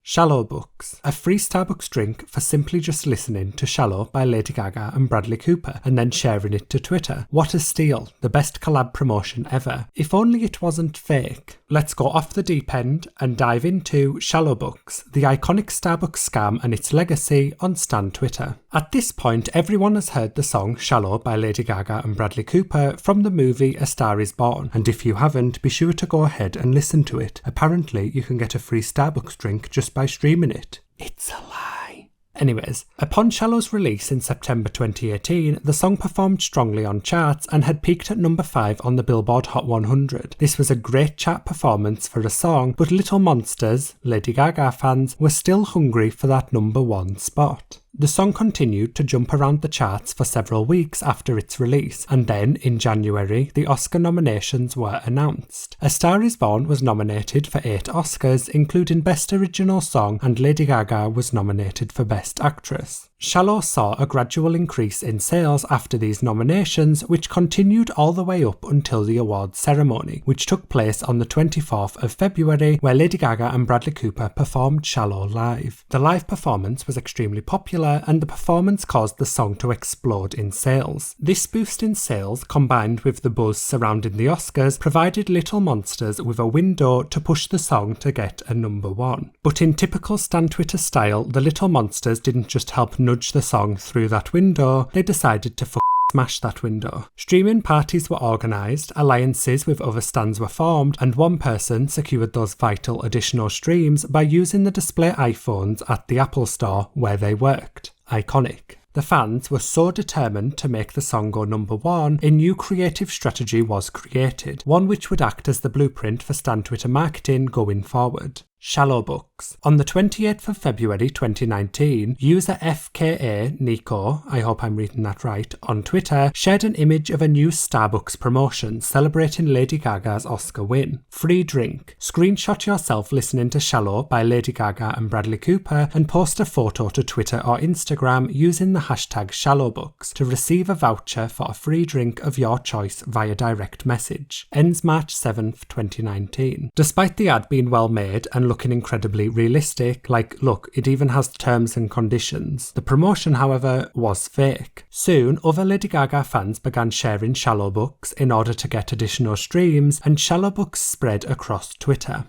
SHALLOWBUCKS, a free Starbucks drink for simply just listening to Shallow by Lady Gaga and Bradley Cooper and then sharing it to Twitter. What a steal, the best collab promotion ever. If only it wasn't fake. Let's go off the deep end and dive into SHALLOWBUCKS, the iconic Starbucks scam and its legacy on Stan Twitter. At this point, everyone has heard the song Shallow by Lady Gaga and Bradley Cooper from the movie A Star Is Born, and if you haven't, be sure to go ahead and listen to it. Apparently, you can get a free Starbucks drink just by streaming it. It's a lie. Anyways, upon Shallow's release in September 2018, the song performed strongly on charts and had peaked at number 5 on the Billboard Hot 100. This was a great chart performance for a song, but Little Monsters, Lady Gaga fans, were still hungry for that number 1 spot. The song continued to jump around the charts for several weeks after its release, and then, in January, the Oscar nominations were announced. A Star Is Born was nominated for 8 Oscars, including Best Original Song, and Lady Gaga was nominated for Best Actress. Shallow saw a gradual increase in sales after these nominations, which continued all the way up until the awards ceremony, which took place on the 24th of February, where Lady Gaga and Bradley Cooper performed Shallow live. The live performance was extremely popular, and the performance caused the song to explode in sales. This boost in sales, combined with the buzz surrounding the Oscars, provided Little Monsters with a window to push the song to get a number 1. But in typical Stan Twitter style, the Little Monsters didn't just help nudge the song through that window, they decided to smash that window. Streaming parties were organised, alliances with other stans were formed, and one person secured those vital additional streams by using the display iPhones at the Apple Store where they worked. Iconic. The fans were so determined to make the song go number 1, a new creative strategy was created, one which would act as the blueprint for Stan Twitter marketing going forward. SHALLOWBUCKS. On the 28th of February 2019, user FKA Nico, I hope I'm reading that right, on Twitter, shared an image of a new Starbucks promotion celebrating Lady Gaga's Oscar win. Free drink. Screenshot yourself listening to Shallow by Lady Gaga and Bradley Cooper and post a photo to Twitter or Instagram using the hashtag SHALLOWBUCKS to receive a voucher for a free drink of your choice via direct message. Ends March 7th, 2019. Despite the ad being well made and looking incredibly realistic, like look, it even has terms and conditions, the promotion, however, was fake. Soon, other Lady Gaga fans began sharing SHALLOWBUCKS in order to get additional streams, and SHALLOWBUCKS spread across Twitter.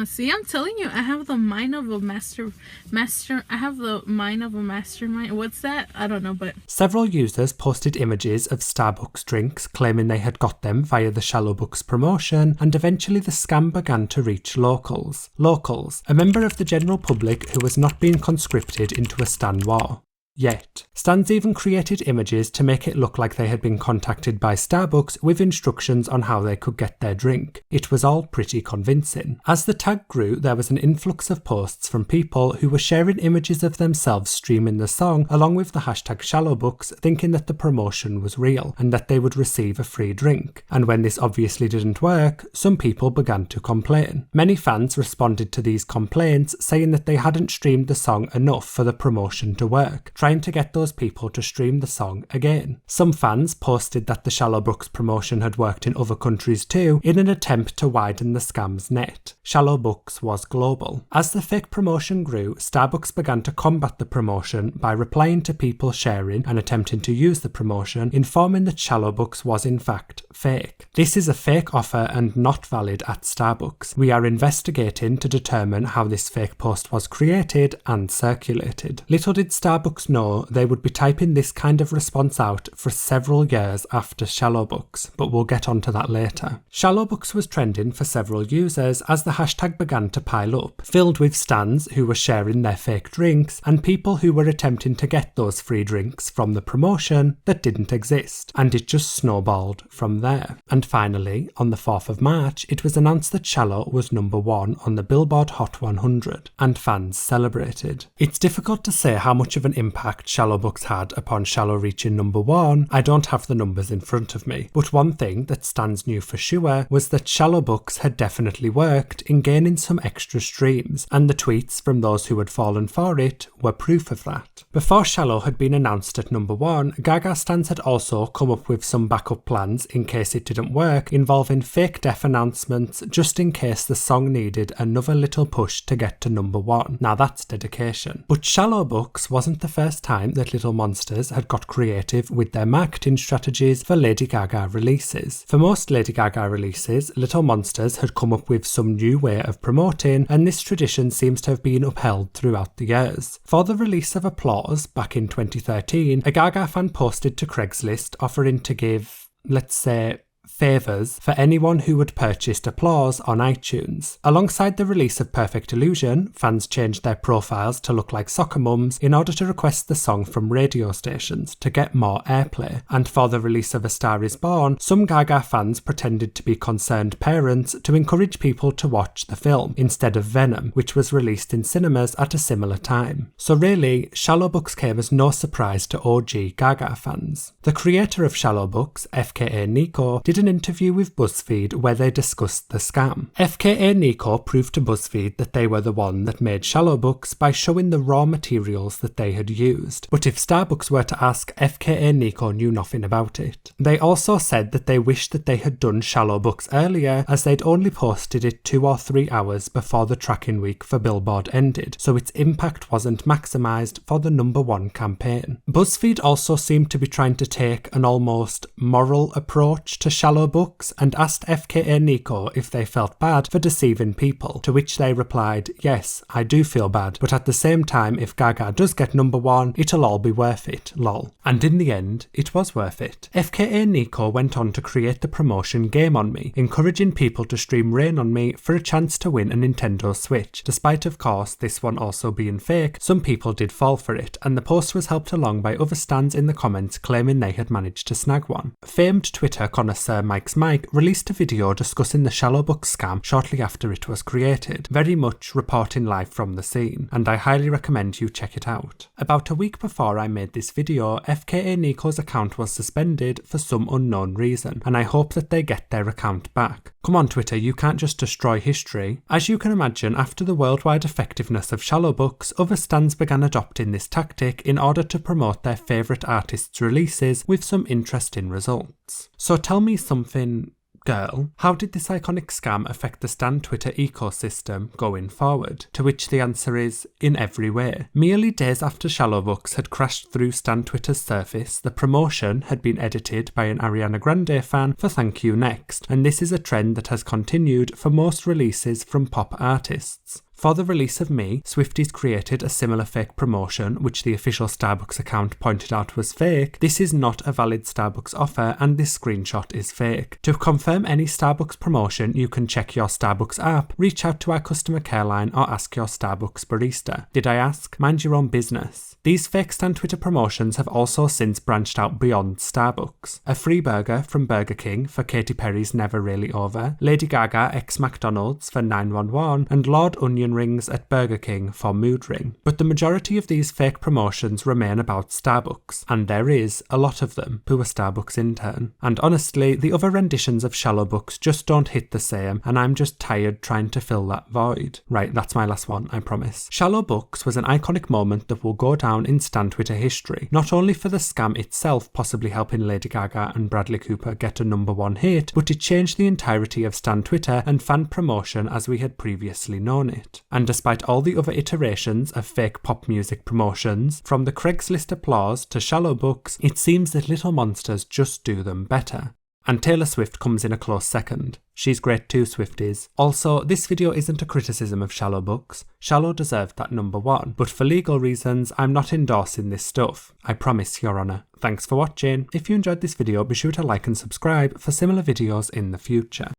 See, I'm telling you, I have the mind of a I have the mind of a mastermind. What's that? I don't know, but... Several users posted images of Starbucks drinks claiming they had got them via the SHALLOWBUCKS promotion, and eventually the scam began to reach locals. Locals, a member of the general public who was not being conscripted into a stan war. Yet. Stans even created images to make it look like they had been contacted by Starbucks with instructions on how they could get their drink. It was all pretty convincing. As the tag grew, there was an influx of posts from people who were sharing images of themselves streaming the song along with the hashtag SHALLOWBUCKS, thinking that the promotion was real and that they would receive a free drink. And when this obviously didn't work, some people began to complain. Many fans responded to these complaints, saying that they hadn't streamed the song enough for the promotion to work, trying to get those people to stream the song again. Some fans posted that the SHALLOWBUCKS promotion had worked in other countries too, in an attempt to widen the scam's net. SHALLOWBUCKS was global. As the fake promotion grew, Starbucks began to combat the promotion by replying to people sharing and attempting to use the promotion, informing that SHALLOWBUCKS was in fact fake. This is a fake offer and not valid at Starbucks. We are investigating to determine how this fake post was created and circulated. Little did Starbucks know they would be typing this kind of response out for several years after SHALLOWBUCKS, but we'll get onto that later. SHALLOWBUCKS was trending for several users as the hashtag began to pile up, filled with stans who were sharing their fake drinks and people who were attempting to get those free drinks from the promotion that didn't exist, and it just snowballed from there. And finally, on the 4th of March, it was announced that Shallow was number 1 on the Billboard Hot 100, and fans celebrated. It's difficult to say how much of an impact impact SHALLOWBUCKS had upon Shallow reaching number 1, I don't have the numbers in front of me, but one thing that stands new for sure was that SHALLOWBUCKS had definitely worked in gaining some extra streams, and the tweets from those who had fallen for it were proof of that. Before Shallow had been announced at number 1, Gaga stans had also come up with some backup plans in case it didn't work, involving fake deaf announcements just in case the song needed another little push to get to number 1. Now that's dedication. But SHALLOWBUCKS wasn't the first time that Little Monsters had got creative with their marketing strategies for Lady Gaga releases. For most Lady Gaga releases, Little Monsters had come up with some new way of promoting, and this tradition seems to have been upheld throughout the years. For the release of Applause back in 2013, a Gaga fan posted to Craigslist offering to give, let's say, favours for anyone who had purchased Applause on iTunes. Alongside the release of Perfect Illusion, fans changed their profiles to look like soccer mums in order to request the song from radio stations to get more airplay. And for the release of A Star Is Born, some Gaga fans pretended to be concerned parents to encourage people to watch the film instead of Venom, which was released in cinemas at a similar time. So really, SHALLOWBUCKS came as no surprise to OG Gaga fans. The creator of SHALLOWBUCKS, FKA Nico, did an interview with BuzzFeed where they discussed the scam. FKA Nico proved to BuzzFeed that they were the one that made SHALLOWBUCKS by showing the raw materials that they had used. But if Starbucks were to ask, FKA Nico knew nothing about it. They also said that they wished that they had done SHALLOWBUCKS earlier, as they'd only posted it 2 or 3 hours before the tracking week for Billboard ended, so its impact wasn't maximised for the number 1 campaign. BuzzFeed also seemed to be trying to take an almost moral approach to SHALLOWBUCKS and asked FKA Nico if they felt bad for deceiving people, to which they replied, yes, I do feel bad, but at the same time if Gaga does get number 1, it'll all be worth it, lol. And in the end, it was worth it. FKA Nico went on to create the promotion Game On Me, encouraging people to stream Rain On Me for a chance to win a Nintendo Switch. Despite of course this one also being fake, some people did fall for it, and the post was helped along by other stans in the comments claiming they had managed to snag one. Famed Twitter connoisseur Mike's Mike released a video discussing the SHALLOWBUCKS scam shortly after it was created, very much reporting live from the scene, and I highly recommend you check it out. About a week before I made this video, FKA Nico's account was suspended for some unknown reason, and I hope that they get their account back. Come on Twitter, you can't just destroy history. As you can imagine, after the worldwide effectiveness of SHALLOWBUCKS, other stans began adopting this tactic in order to promote their favourite artists' releases with some interesting results. So tell me something, girl, how did this iconic scam affect the stan Twitter ecosystem going forward? To which the answer is, in every way. Merely days after SHALLOWBUCKS had crashed through stan Twitter's surface, the promotion had been edited by an Ariana Grande fan for Thank You Next, and this is a trend that has continued for most releases from pop artists. For the release of Me, Swifties created a similar fake promotion, which the official Starbucks account pointed out was fake. This is not a valid Starbucks offer, and this screenshot is fake. To confirm any Starbucks promotion, you can check your Starbucks app, reach out to our customer care line, or ask your Starbucks barista. Did I ask? Mind your own business. These fake stan Twitter promotions have also since branched out beyond Starbucks. A free burger from Burger King for Katy Perry's Never Really Over, Lady Gaga ex McDonald's for 911, and Lord Onion rings at Burger King for Mood Ring. But the majority of these fake promotions remain about Starbucks, and there is a lot of them who are Starbucks intern. And honestly, the other renditions of SHALLOWBUCKS just don't hit the same, and I'm just tired trying to fill that void. Right, that's my last one, I promise. SHALLOWBUCKS was an iconic moment that will go down in stan Twitter history, not only for the scam itself possibly helping Lady Gaga and Bradley Cooper get a number 1 hit, but it changed the entirety of stan Twitter and fan promotion as we had previously known it. And despite all the other iterations of fake pop music promotions, from the Craigslist Applause to SHALLOWBUCKS, it seems that Little Monsters just do them better. And Taylor Swift comes in a close second. She's great too, Swifties. Also, this video isn't a criticism of SHALLOWBUCKS. Shallow deserved that number 1, but for legal reasons, I'm not endorsing this stuff. I promise, Your Honour. Thanks for watching. If you enjoyed this video, be sure to like and subscribe for similar videos in the future.